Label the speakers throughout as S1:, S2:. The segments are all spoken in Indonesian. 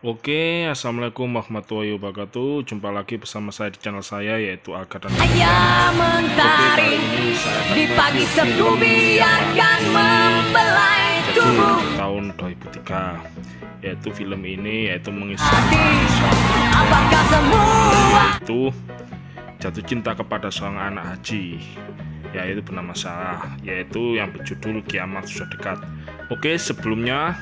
S1: Oke, assalamualaikum warahmatullahi wabarakatuh. Jumpa lagi bersama saya di channel saya, yaitu Alga dan
S2: Ayah mentari di pagi Sabtu biarkan membelai tubuh
S1: tahun 2003, yaitu film ini mengisi
S2: apakah semua
S1: itu jatuh cinta kepada seorang anak haji, yaitu bernama Sarah, yaitu yang berjudul Kiamat Sudah Dekat. Oke, sebelumnya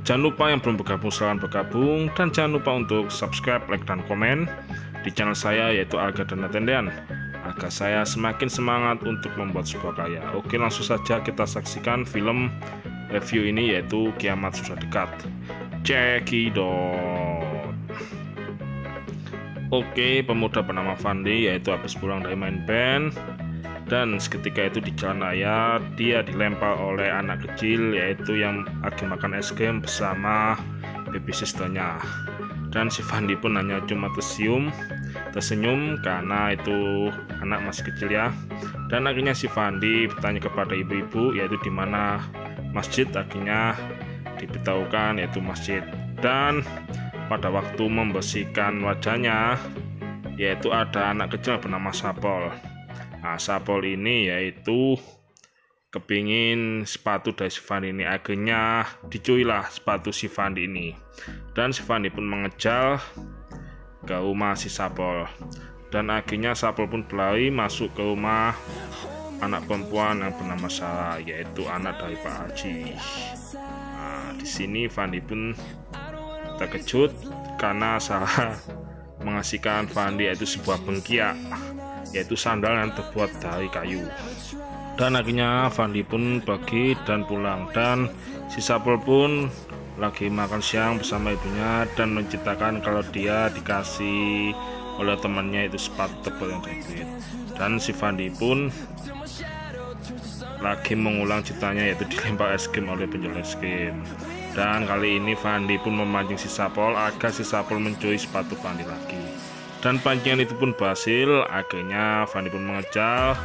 S1: jangan lupa yang belum bergabung silahkan bergabung, dan jangan lupa untuk subscribe, like, dan komen di channel saya, yaitu Alga dan Natendean, agar saya semakin semangat untuk membuat sebuah karya. Oke, langsung saja kita saksikan film review ini, yaitu Kiamat Sudah Dekat. Cekidot. Oke, pemuda bernama Fandi yaitu habis pulang dari main band, dan seketika itu di jalan raya dia dilempar oleh anak kecil, yaitu yang lagi makan es krim bersama baby sisternya. Dan si Fandi pun hanya cuma tersenyum karena itu anak masih kecil ya. Dan akhirnya si Fandi bertanya kepada ibu-ibu, yaitu di mana masjid. Akhirnya diberitahukan yaitu masjid. Dan pada waktu membersihkan wajahnya, yaitu ada anak kecil bernama Sapol. Nah, Sapol ini yaitu kepingin sepatu dari si Fandi ini. Akhirnya dicuilah sepatu si Fandi ini, dan si Fandi pun mengejar ke rumah si Sapol. Dan akhirnya Sapol pun berlari masuk ke rumah anak perempuan yang bernama Sarah, yaitu anak dari Pak Haji. Nah, di sini Fandi pun terkejut karena Sarah mengasihkan Fandi yaitu sebuah bengkiak, yaitu sandal yang terbuat dari kayu. Dan akhirnya Fandi pun pergi dan pulang, dan si Sapol pun lagi makan siang bersama ibunya dan menceritakan kalau dia dikasih oleh temannya itu sepatu tebal yang terbuat. Dan si Fandi pun lagi mengulang ceritanya, yaitu dilempar es krim oleh penjual es krim. Dan kali ini Fandi pun memancing si Sapol agar si Sapol mencuri sepatu Fandi lagi. Dan pancingan itu pun berhasil. Akhirnya Fandi pun mengejar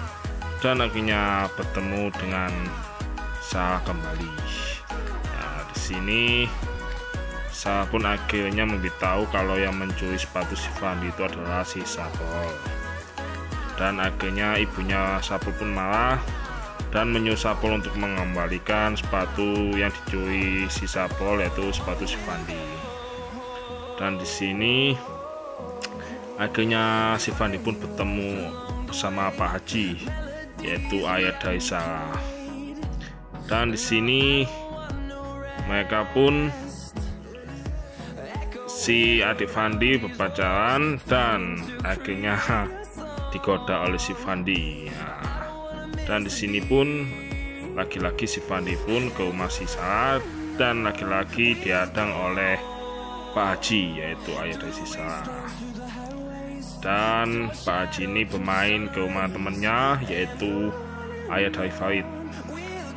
S1: dan akhirnya bertemu dengan Sarah kembali. Nah, di sini Sarah pun akhirnya memberitahu kalau yang mencuri sepatu si Fandi itu adalah si Sapol. Dan akhirnya ibunya Sapol pun marah dan menyuruh Sapol untuk mengembalikan sepatu yang dicuri si Sapol, yaitu sepatu si Fandi. Dan di sini akhirnya si Fandi pun bertemu bersama Pak Haji, yaitu ayah dari Sarah. Dan di sini mereka pun si adik Fandi berpacaran dan akhirnya digoda oleh si Fandi. Nah, dan di sini pun laki-laki si Fandi pun ke rumah si Sarah, dan laki-laki dihadang oleh Pak Haji, yaitu ayah dari si Sarah. Dan Pak Haji ini bermain ke rumah temannya, yaitu ayah dari Farid,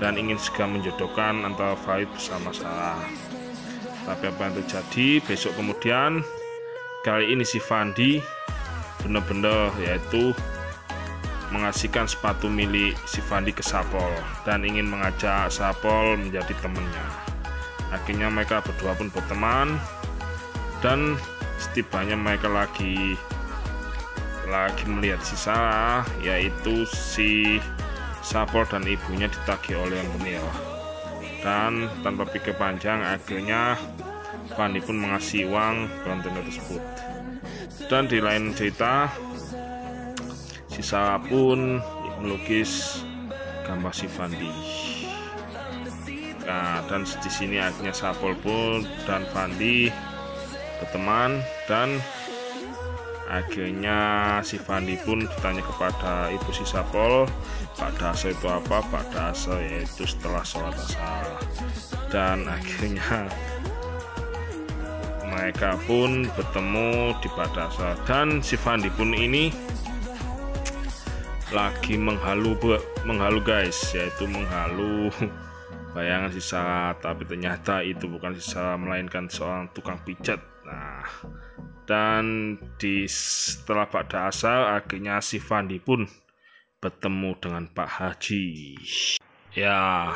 S1: dan ingin segera menjodohkan antara Farid bersama Sarah. Tapi apa yang terjadi besok kemudian, kali ini si Fandi benar-benar yaitu mengasihkan sepatu milik si Fandi ke Sapol dan ingin mengajak Sapol menjadi temannya. Akhirnya mereka berdua pun berteman, dan setibanya mereka lagi melihat si Sarah, yaitu si Sapol dan ibunya ditagih oleh yang benil. Dan tanpa pikir panjang akhirnya Fandi pun mengasih uang kontainer tersebut. Dan di lain cerita, si Sarah pun melukis gambar si Fandi. Nah, dan di sini akhirnya Sapol pun dan Fandi berteman, dan akhirnya si Fandi pun bertanya kepada ibu si Sapol, Pak Dasa itu apa? Pak Dasa yaitu setelah sholat asar. Dan akhirnya mereka pun bertemu di Pak Dasa, dan si Fandi pun ini lagi menghalu guys, yaitu menghalu bayangan si Sarah, tapi ternyata itu bukan si Sarah melainkan seorang tukang pijat. Nah, dan setelah pada asar akhirnya si Fandi pun bertemu dengan Pak Haji. Ya,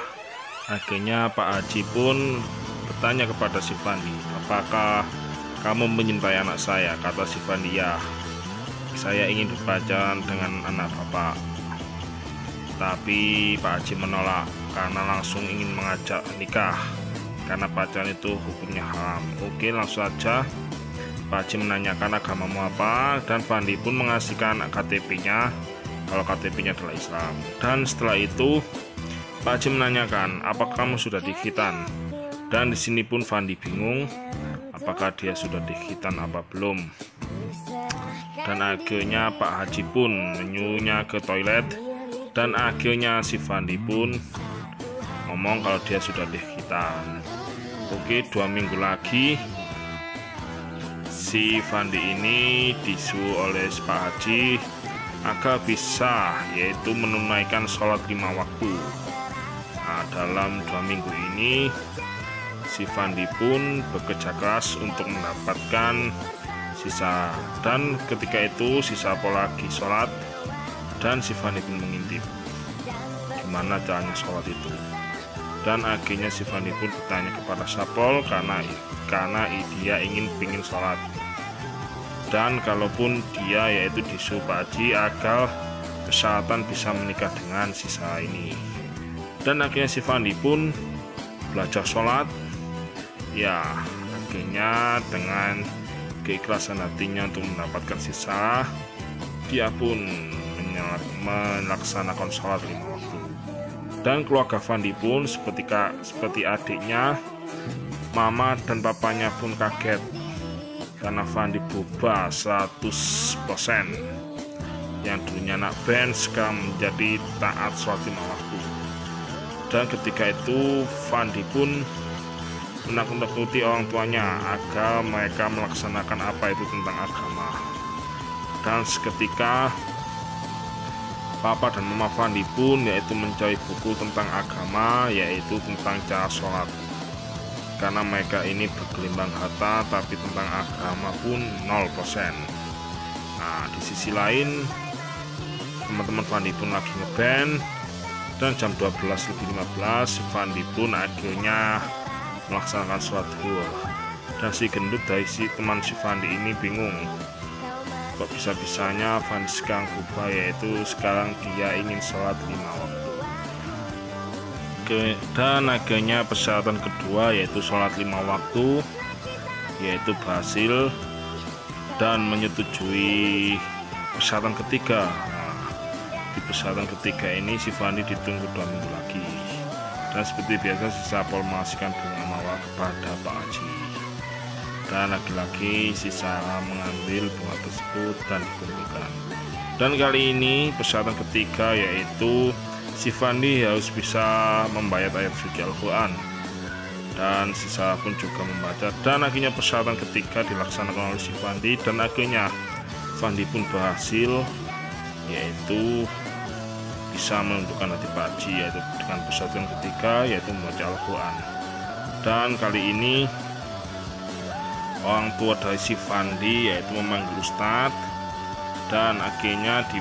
S1: akhirnya Pak Haji pun bertanya kepada si Fandi apakah kamu menyintai anak saya, kata si Fandi. Ya, saya ingin berpacaran dengan anak bapak. Tapi Pak Haji menolak karena langsung ingin mengajak nikah, karena pacaran itu hukumnya haram. Oke, langsung saja Pak Haji menanyakan agamamu apa, dan Fandi pun mengasihkan KTP-nya kalau KTP-nya adalah Islam. Dan setelah itu Pak Haji menanyakan, apakah kamu sudah dikhitan? Dan di sini pun Fandi bingung apakah dia sudah dikhitan apa belum. Dan akhirnya Pak Haji pun menyuruhnya ke toilet, dan akhirnya si Fandi pun ngomong kalau dia sudah dikhitan. Oke, 2 minggu lagi si Fandi ini disuruh oleh Pak Haji agar bisa yaitu menunaikan sholat 5 waktu. Nah, dalam 2 minggu ini si Fandi pun bekerja keras untuk mendapatkan sisa, dan ketika itu si Sapol lagi sholat dan si Fandi pun mengintip gimana caranya sholat itu. Dan akhirnya si Fandi pun bertanya kepada Sapol karena dia pingin sholat, dan kalaupun dia yaitu disuruh Pak Haji agar persyaratan bisa menikah dengan sisa ini. Dan akhirnya si Fandi pun belajar sholat. Ya, akhirnya dengan keikhlasan hatinya untuk mendapatkan sisa, dia pun melaksanakan sholat 5 waktu. Dan keluarga Fandi pun seperti adiknya, mama dan papanya pun kaget karena Fandi berubah 100%. Yang dulunya anak band sekarang menjadi taat sholat 5 waktu. Dan ketika itu Fandi pun menakut-nakuti orang tuanya agar mereka melaksanakan apa itu tentang agama. Dan seketika papa dan mama Fandi pun yaitu mencari buku tentang agama, yaitu tentang cara sholat, karena mereka ini bergelimbang harta tapi tentang agama pun 0%. Nah, di sisi lain teman-teman Fandi pun lagi ngeband, dan jam 12:15 si Fandi pun akhirnya melaksanakan sholat zuhur. Dan si gendut dari si teman si Fandi ini bingung, kok bisa-bisanya Fandi sekarang berubah, yaitu sekarang dia ingin sholat 5 waktu. Dan akhirnya persyaratan kedua yaitu sholat 5 waktu yaitu berhasil, dan menyetujui persyaratan ketiga. Nah, di persyaratan ketiga ini si Fandi ditunggu 2 minggu lagi. Dan seperti biasa si Sapol mengasihkan bunga mawar kepada Pak Haji, dan lagi-lagi si Sarah mengambil bunga tersebut dan dikumpulkan. Dan kali ini persyaratan ketiga yaitu si Fandi harus bisa membayar ayat suci Al-Quran, dan si Sarah pun juga membaca. Dan akhirnya persyaratan ketiga dilaksanakan oleh si Fandi, dan akhirnya Fandi pun berhasil yaitu bisa menentukan hati Pak Haji, yaitu dengan persyaratan ketiga yaitu membaca Al-Quran. Dan kali ini orang tua dari si Fandi yaitu memanggil Ustadz, dan akhirnya di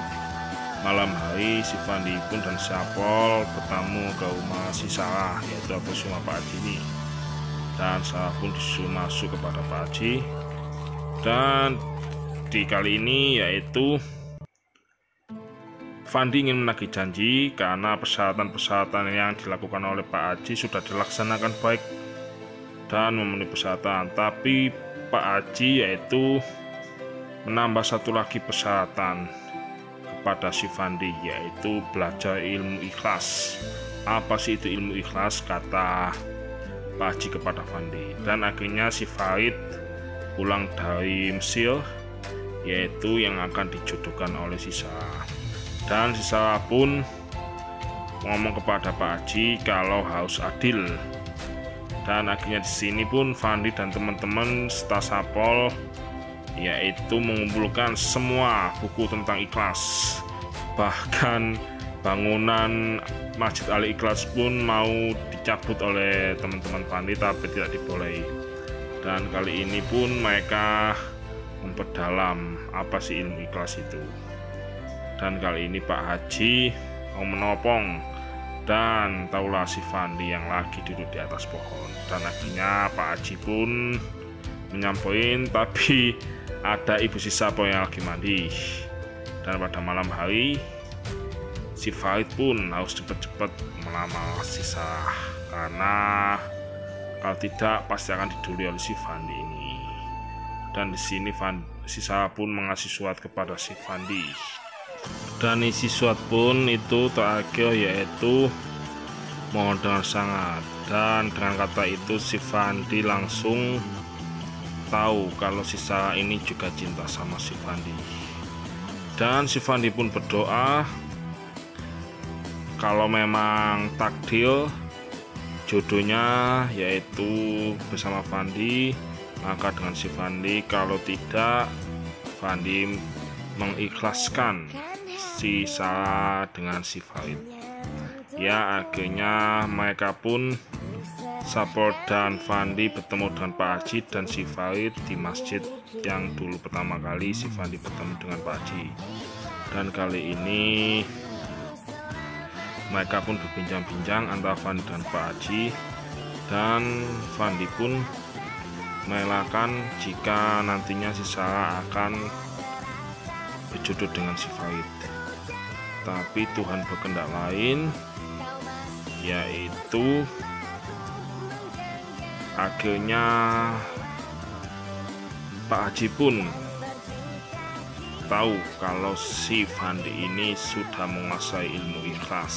S1: malam hari si Fandi pun dan Sapol bertamu ke rumah si Sarah, yaitu atas rumah Pak Haji ini. Dan Sarah pun disuruh masuk kepada Pak Haji, dan di kali ini yaitu Fandi ingin menagih janji karena persyaratan-persyaratan yang dilakukan oleh Pak Haji sudah dilaksanakan baik dan memenuhi persyaratan. Tapi Pak Haji yaitu menambah satu lagi persyaratan kepada si Fandi, yaitu belajar ilmu ikhlas. Apa sih itu ilmu ikhlas, kata Pak Haji kepada Fandi. Dan akhirnya si Farid pulang dari Mesir, yaitu yang akan dijodohkan oleh si Sarah. Dan si Sarah pun ngomong kepada Pak Haji kalau harus adil. Dan akhirnya di sini pun Fandi dan teman-teman serta Sapol yaitu mengumpulkan semua buku tentang ikhlas. Bahkan bangunan Masjid Al-Ikhlas pun mau dicabut oleh teman-teman Fandi tapi tidak dibolehi. Dan kali ini pun mereka memperdalam apa sih ilmu ikhlas itu. Dan kali ini Pak Haji mau menopong, dan taulah si Fandi yang lagi duduk di atas pohon. Dan akhirnya Pak Haji pun menyampoin, tapi ada ibu si Sapo yang lagi mandi. Dan pada malam hari si Farid pun harus cepat-cepat melamar si Sarah, karena kalau tidak pasti akan diduli oleh si Fandi ini. Dan di sini si Sarah pun mengasih surat kepada si Fandi. Dan isi surat pun itu terakhir yaitu mohon dengan sangat. Dan dengan kata itu si Fandi langsung tahu kalau si Sarah ini juga cinta sama si Fandi. Dan si Fandi pun berdoa kalau memang takdir jodohnya yaitu bersama Fandi, maka dengan si Fandi. Kalau tidak, Fandi mengikhlaskan si Sarah dengan si Farid. Ya, akhirnya mereka pun Sapo dan Fandi bertemu dengan Pak Haji dan si Farid di masjid yang dulu pertama kali si Fandi bertemu dengan Pak Haji. Dan kali ini mereka pun berbincang-bincang antara Fandi dan Pak Haji, dan Fandi pun merelakan jika nantinya si Sarah akan berjodoh dengan si Farid. Tapi Tuhan berkehendak lain, yaitu akhirnya Pak Haji pun tahu kalau si Fandi ini sudah menguasai ilmu ikhlas,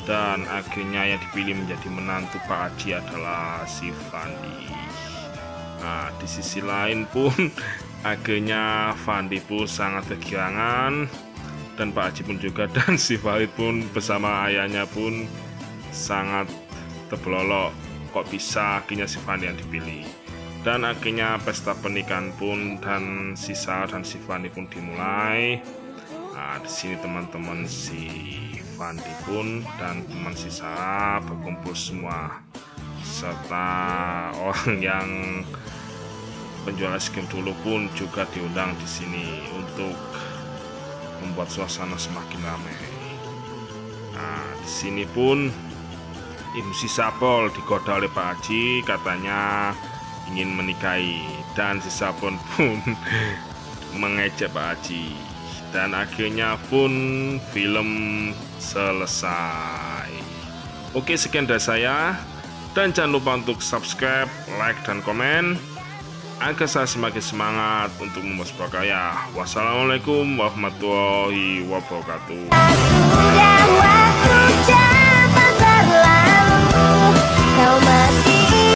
S1: dan akhirnya yang dipilih menjadi menantu Pak Haji adalah si Fandi. Nah, di sisi lain pun akhirnya Fandi pun sangat kegirangan, dan Pak Haji pun juga, dan si Farid pun bersama ayahnya pun sangat terbelolok, kok bisa akhirnya si Fandi yang dipilih. Dan akhirnya pesta pernikahan pun dan si Sarah dan si Fandi pun dimulai. Nah, di sini teman-teman si Fandi pun dan teman si Sarah berkumpul semua, serta orang yang penjual es krim dulu pun juga diundang di sini untuk membuat suasana semakin ramai. Nah, di sini pun ibu si Sapo digoda oleh Pak Haji, katanya ingin menikahi, dan si Sapo pun mengejek Pak Haji, dan akhirnya pun film selesai. Oke, sekian dari saya, dan jangan lupa untuk subscribe, like, dan komen agar saya semakin semangat untuk membuat sebuah karya. Wassalamualaikum warahmatullahi wabarakatuh.